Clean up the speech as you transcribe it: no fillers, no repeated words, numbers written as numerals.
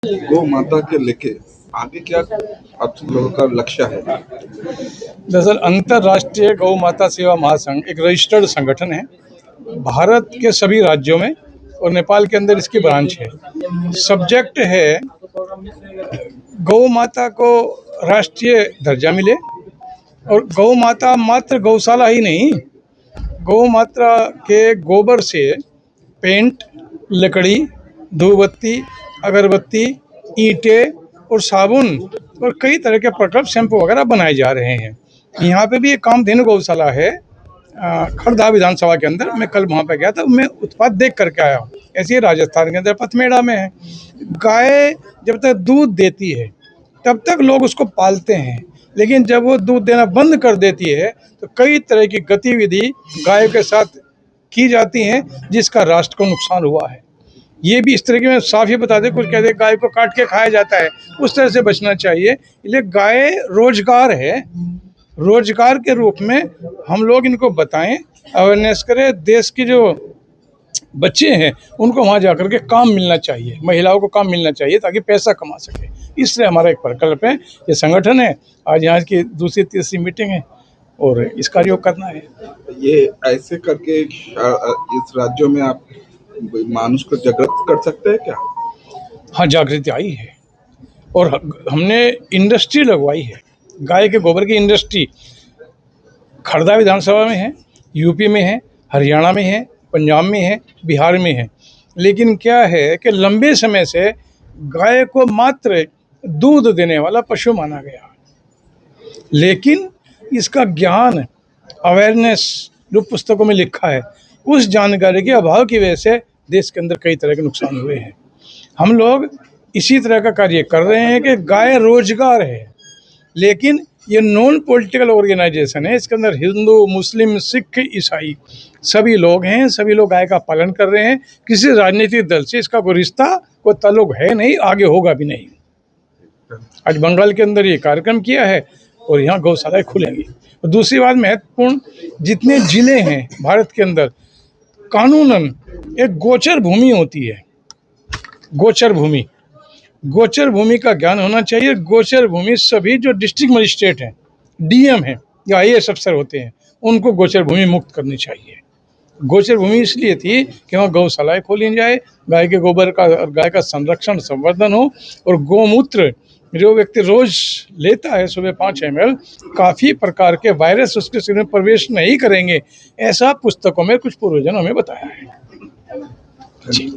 गौ माता के लेके आगे क्या आप लोगों का लक्ष्य है? दरअसल अंतर्राष्ट्रीय गौ माता सेवा महासंघ एक रजिस्टर्ड संगठन है भारत के सभी राज्यों में, और नेपाल के अंदर इसकी ब्रांच है। सब्जेक्ट है गौ माता को राष्ट्रीय दर्जा मिले, और गौ माता मात्र गौशाला ही नहीं, गौ माता के गोबर से पेंट, लकड़ी, धूपबत्ती, अगरबत्ती, ईंटें और साबुन और कई तरह के प्रकल्प, शैम्पू वगैरह बनाए जा रहे हैं। यहाँ पे भी एक कामधेनु गौशाला है खड़दा विधानसभा के अंदर। मैं कल वहाँ पे गया था, मैं उत्पाद देख करके आया हूँ। ऐसे ही राजस्थान के अंदर पथमेड़ा में है। गाय जब तक दूध देती है तब तक लोग उसको पालते हैं, लेकिन जब वो दूध देना बंद कर देती है तो कई तरह की गतिविधि गाय के साथ की जाती हैं, जिसका राष्ट्र को नुकसान हुआ है। ये भी इस तरह के, मैं साफ ही बता दें, कुछ कहते हैं गाय को काट के खाया जाता है, उस तरह से बचना चाहिए। इसलिए गाय रोजगार है, रोजगार के रूप में हम लोग इनको बताएं, अवेयरनेस करें। देश की जो बच्चे हैं उनको वहाँ जाकर के काम मिलना चाहिए, महिलाओं को काम मिलना चाहिए ताकि पैसा कमा सके। इसलिए हमारा एक प्रकल्प है, ये संगठन है। आज यहाँ की दूसरी तीसरी मीटिंग है और इसका योग करना है। ये ऐसे करके इस राज्यों में आप मानुष को जागृत कर सकते हैं क्या? हाँ, जागृति आई है और हमने इंडस्ट्री लगवाई है, गाय के गोबर की इंडस्ट्री। खड़दा विधानसभा में है, यूपी में है, हरियाणा में है, पंजाब में है, बिहार में है। लेकिन क्या है कि लंबे समय से गाय को मात्र दूध देने वाला पशु माना गया, लेकिन इसका ज्ञान, अवेयरनेस जो पुस्तकों में लिखा है, उस जानकारी के अभाव की वजह से देश के अंदर कई तरह के नुकसान हुए हैं। हम लोग इसी तरह का कार्य कर रहे हैं कि गाय रोजगार है, लेकिन ये नॉन पॉलिटिकल ऑर्गेनाइजेशन है। इसके अंदर हिंदू, मुस्लिम, सिख, ईसाई सभी लोग हैं, सभी लोग गाय का पालन कर रहे हैं। किसी राजनीतिक दल से इसका कोई रिश्ता, कोई ताल्लुक है नहीं, आगे होगा भी नहीं। आज बंगाल के अंदर ये कार्यक्रम किया है और यहाँ गौशालाएं खुलेंगी। और दूसरी बात महत्वपूर्ण, जितने जिले हैं भारत के अंदर, कानूनन एक गोचर भूमि होती है। गोचर भूमि, गोचर भूमि का ज्ञान होना चाहिए। गोचर भूमि सभी जो डिस्ट्रिक्ट मजिस्ट्रेट हैं, डीएम हैं या आईएएस अफसर होते हैं, उनको गोचर भूमि मुक्त करनी चाहिए। गोचर भूमि इसलिए थी कि वहाँ गौशालाएं खोली जाए, गाय के गोबर का और गाय का संरक्षण संवर्धन हो, और गोमूत्र जो व्यक्ति रोज लेता है सुबह 5 ml, काफ़ी प्रकार के वायरस उसके शरीर में प्रवेश नहीं करेंगे, ऐसा पुस्तकों में कुछ पूर्वजों ने बताया है। जी।